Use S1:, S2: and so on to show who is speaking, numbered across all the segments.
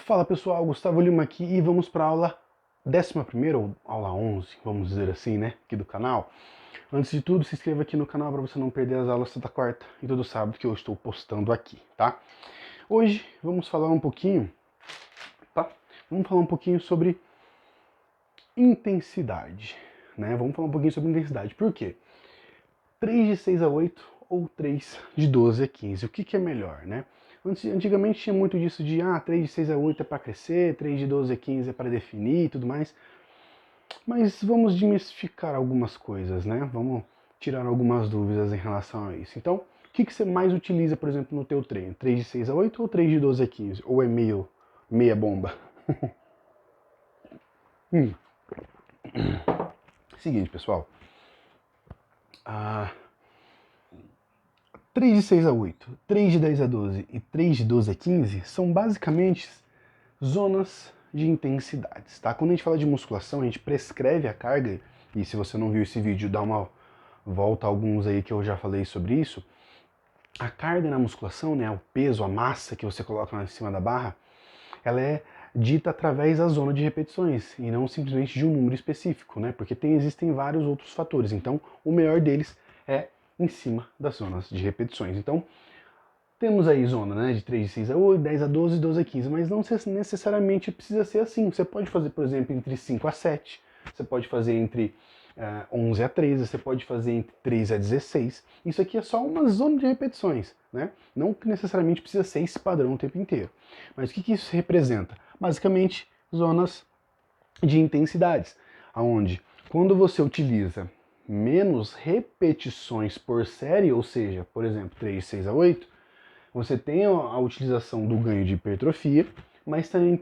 S1: Fala pessoal, Gustavo Lima aqui e vamos para a aula 11ª, ou aula 11, vamos dizer assim, né, aqui do canal. Antes de tudo, se inscreva aqui no canal para você não perder as aulas toda quarta e todo sábado que eu estou postando aqui, tá? Hoje vamos falar um pouquinho, tá? Vamos falar um pouquinho sobre intensidade, né? Vamos falar um pouquinho sobre intensidade. Por quê? 3 de 6 a 8 ou 3 de 12 a 15. O que é melhor, né? Antigamente tinha muito disso de 3 de 6 a 8 é para crescer, 3 de 12 a 15 é para definir e tudo mais. Mas vamos desmistificar algumas coisas, né? Vamos tirar algumas dúvidas em relação a isso. Então, o que você mais utiliza, por exemplo, no teu treino? 3 de 6 a 8 ou 3 de 12 a 15? Ou é meia bomba? Seguinte, pessoal. 3 de 6 a 8, 3 de 10 a 12 e 3 de 12 a 15 são basicamente zonas de intensidades, tá? Quando a gente fala de musculação, a gente prescreve a carga, e se você não viu esse vídeo, dá uma volta a alguns aí que eu já falei sobre isso. A carga na musculação, né, o peso, a massa que você coloca lá em cima da barra, ela é dita através da zona de repetições e não simplesmente de um número específico, né? Porque existem vários outros fatores. Então, o melhor deles é em cima das zonas de repetições. Então, temos aí zona, né, de 3 de 6 a 8, 10 a 12, 12 a 15, mas não necessariamente precisa ser assim. Você pode fazer, por exemplo, entre 5 a 7, você pode fazer entre 11 a 13, você pode fazer entre 3 a 16. Isso aqui é só uma zona de repetições, né? Não que necessariamente precisa ser esse padrão o tempo inteiro. Mas o que isso representa? Basicamente, zonas de intensidades, aonde quando você utiliza menos repetições por série, ou seja, por exemplo, 3 de 6 a 8, você tem a utilização do ganho de hipertrofia, mas também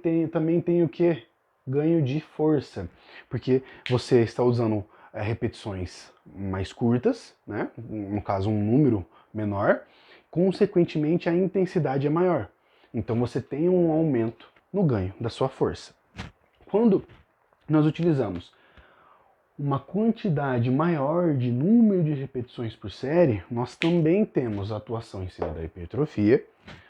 S1: tem o que? Ganho de força, porque você está usando repetições mais curtas, né? No caso um número menor, consequentemente a intensidade é maior. Então você tem um aumento no ganho da sua força. Quando nós utilizamos uma quantidade maior de número de repetições por série, nós também temos a atuação em cima da hipertrofia,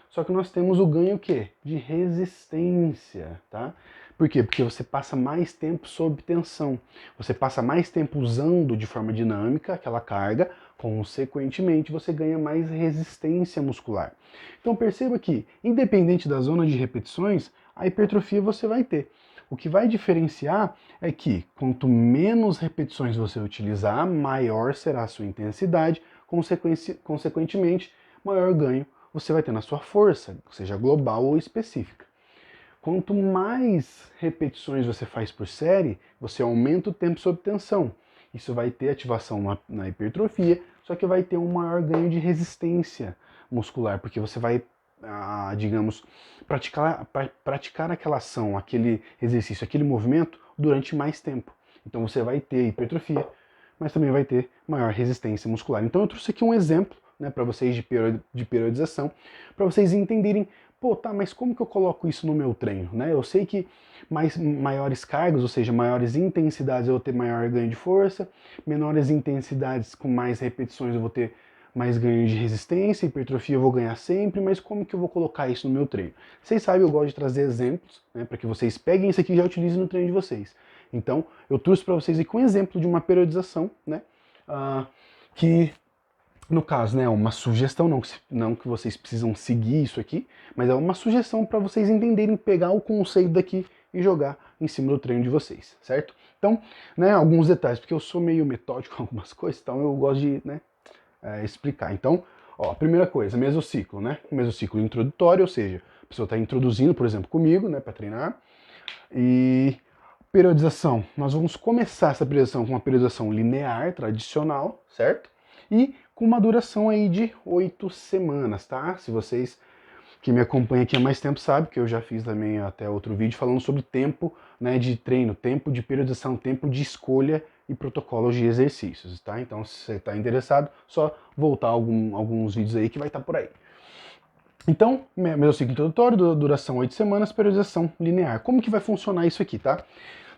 S1: só que nós temos o ganho o quê? De resistência, tá? Por quê? Porque você passa mais tempo sob tensão, você passa mais tempo usando de forma dinâmica aquela carga, consequentemente você ganha mais resistência muscular. Então perceba que, independente da zona de repetições, a hipertrofia você vai ter. O que vai diferenciar é que quanto menos repetições você utilizar, maior será a sua intensidade, consequentemente, maior ganho você vai ter na sua força, seja global ou específica. Quanto mais repetições você faz por série, você aumenta o tempo sob tensão. Isso vai ter ativação na hipertrofia, só que vai ter um maior ganho de resistência muscular, porque você vai digamos, praticar aquela ação, aquele exercício, aquele movimento durante mais tempo. Então você vai ter hipertrofia, mas também vai ter maior resistência muscular. Então eu trouxe aqui um exemplo, né, para vocês de periodização, para vocês entenderem, pô, tá, mas como que eu coloco isso no meu treino, né? Eu sei que maiores cargas, ou seja, maiores intensidades eu vou ter maior ganho de força, menores intensidades com mais repetições eu vou ter mais ganho de resistência, hipertrofia eu vou ganhar sempre, mas como que eu vou colocar isso no meu treino? Vocês sabem, eu gosto de trazer exemplos, né, para que vocês peguem isso aqui e já utilizem no treino de vocês. Então, eu trouxe para vocês aqui um exemplo de uma periodização, né, que, no caso, né, é uma sugestão, não que vocês precisam seguir isso aqui, mas é uma sugestão para vocês entenderem, pegar o conceito daqui e jogar em cima do treino de vocês, certo? Então, né, alguns detalhes, porque eu sou meio metódico com algumas coisas, então eu gosto de, né, explicar. Então, ó, a primeira coisa, mesociclo, né? Mesociclo introdutório, ou seja, a pessoa está introduzindo, por exemplo, comigo, né, para treinar. E periodização, nós vamos começar essa periodização com uma periodização linear, tradicional, certo? E com uma duração aí de 8 semanas, tá? Se vocês que me acompanham aqui há mais tempo sabem que eu já fiz também até outro vídeo falando sobre tempo, né, de treino, tempo de periodização, tempo de escolha e protocolos de exercícios, tá? Então, se você está interessado, só voltar alguns vídeos aí que vai estar por aí. Então, mesociclo introdutório, duração 8 semanas, periodização linear. Como que vai funcionar isso aqui, tá?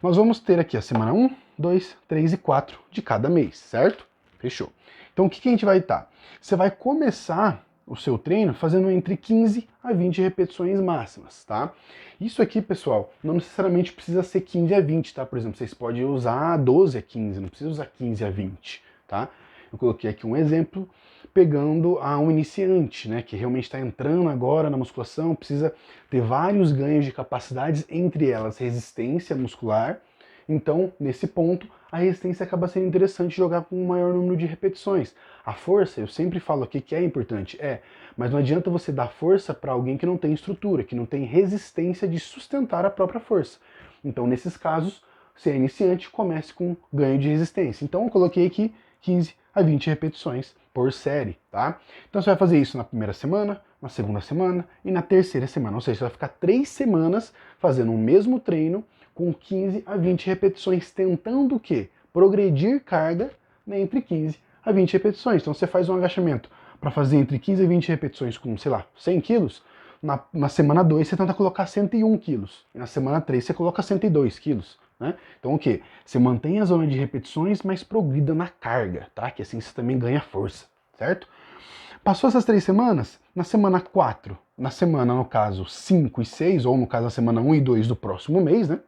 S1: Nós vamos ter aqui a semana 1, 2, 3 e 4 de cada mês, certo? Fechou. Então, o que a gente vai estar? Você vai começar o seu treino fazendo entre 15 a 20 repetições máximas, tá? Isso aqui, pessoal, não necessariamente precisa ser 15 a 20, tá? Por exemplo, vocês podem usar 12 a 15, não precisa usar 15 a 20, tá? Eu coloquei aqui um exemplo pegando um iniciante, né, que realmente está entrando agora na musculação, precisa ter vários ganhos de capacidades, entre elas resistência muscular. Então, nesse ponto, a resistência acaba sendo interessante jogar com um maior número de repetições. A força, eu sempre falo aqui que é importante, mas não adianta você dar força para alguém que não tem estrutura, que não tem resistência de sustentar a própria força. Então, nesses casos, se é iniciante, comece com ganho de resistência. Então, eu coloquei aqui 15 a 20 repetições por série, tá? Então, você vai fazer isso na primeira semana, na segunda semana e na terceira semana. Ou seja, você vai ficar 3 semanas fazendo o mesmo treino com 15 a 20 repetições, tentando o quê? Progredir carga, né, entre 15 a 20 repetições. Então você faz um agachamento para fazer entre 15 a 20 repetições com, sei lá, 100 quilos, na semana 2 você tenta colocar 101 quilos, e na semana 3 você coloca 102 quilos. Né? Então o que? Você mantém a zona de repetições, mas progrida na carga, tá? Que assim você também ganha força, certo? Passou essas 3 semanas, na semana 4, na semana, no caso, 5 e 6, ou no caso, na semana 1 e 2 do próximo mês, né?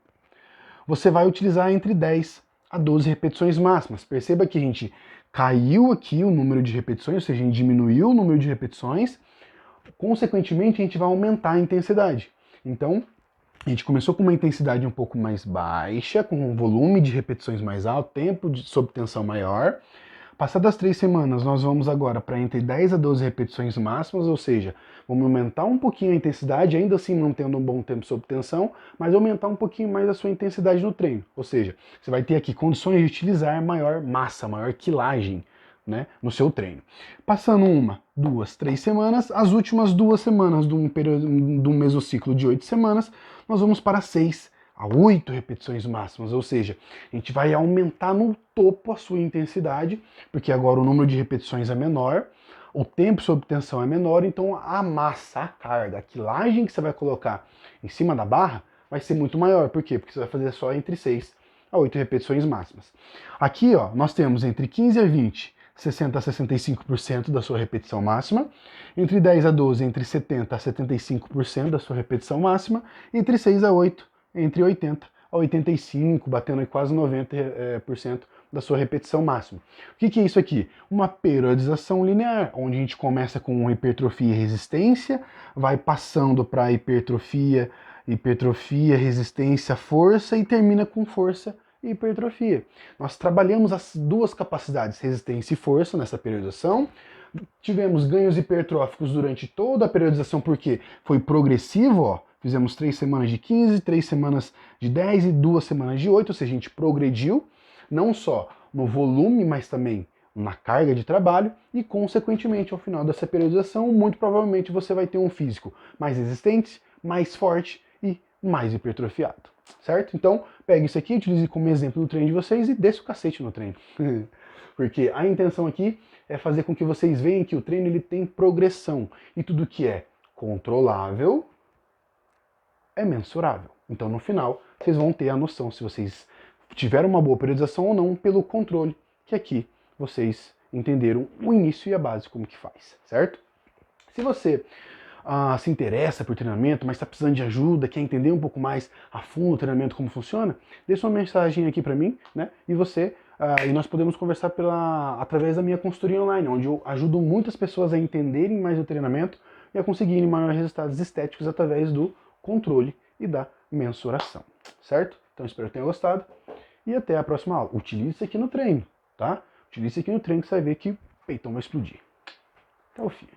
S1: Você vai utilizar entre 10 a 12 repetições máximas. Perceba que a gente caiu aqui o número de repetições, ou seja, a gente diminuiu o número de repetições, consequentemente a gente vai aumentar a intensidade. Então, a gente começou com uma intensidade um pouco mais baixa, com um volume de repetições mais alto, tempo sob tensão maior. Passadas 3 semanas, nós vamos agora para entre 10 a 12 repetições máximas, ou seja, vamos aumentar um pouquinho a intensidade, ainda assim mantendo um bom tempo sob tensão, mas aumentar um pouquinho mais a sua intensidade no treino. Ou seja, você vai ter aqui condições de utilizar maior massa, maior quilagem, né, no seu treino. Passando 1, 2, 3 semanas, as últimas 2 semanas de um mesociclo de 8 semanas, nós vamos para 6 a 8 repetições máximas, ou seja, a gente vai aumentar no topo a sua intensidade, porque agora o número de repetições é menor, o tempo sob tensão é menor, então a massa, a carga, a quilagem que você vai colocar em cima da barra vai ser muito maior. Por quê? Porque você vai fazer só entre 6 a 8 repetições máximas. Aqui, ó, nós temos entre 15 a 20, 60 a 65% da sua repetição máxima, entre 10 a 12, entre 70 a 75% da sua repetição máxima, entre 6 a 8, entre 80 a 85, batendo aí quase 90% da sua repetição máxima. O que é isso aqui? Uma periodização linear, onde a gente começa com hipertrofia e resistência, vai passando para hipertrofia, resistência, força e termina com força e hipertrofia. Nós trabalhamos as duas capacidades, resistência e força, nessa periodização. Tivemos ganhos hipertróficos durante toda a periodização, porque foi progressivo, ó. Fizemos 3 semanas de 15, 3 semanas de 10 e 2 semanas de 8, ou seja, a gente progrediu, não só no volume, mas também na carga de trabalho, e consequentemente, ao final dessa periodização, muito provavelmente você vai ter um físico mais resistente, mais forte e mais hipertrofiado, certo? Então, pegue isso aqui, utilize como exemplo no treino de vocês e desça o cacete no treino. Porque a intenção aqui é fazer com que vocês vejam que o treino ele tem progressão, e tudo que é controlável é mensurável. Então, no final, vocês vão ter a noção se vocês tiveram uma boa periodização ou não pelo controle, que aqui vocês entenderam o início e a base como que faz, certo? Se você se interessa por treinamento, mas está precisando de ajuda, quer entender um pouco mais a fundo o treinamento, como funciona, deixa uma mensagem aqui para mim, né? E nós podemos conversar através da minha consultoria online, onde eu ajudo muitas pessoas a entenderem mais o treinamento e a conseguirem maiores resultados estéticos através do controle e da mensuração, certo? Então espero que tenha gostado e até a próxima aula. Utilize isso aqui no treino, tá? Utilize isso aqui no treino que você vai ver que o peitão vai explodir. Até o fim.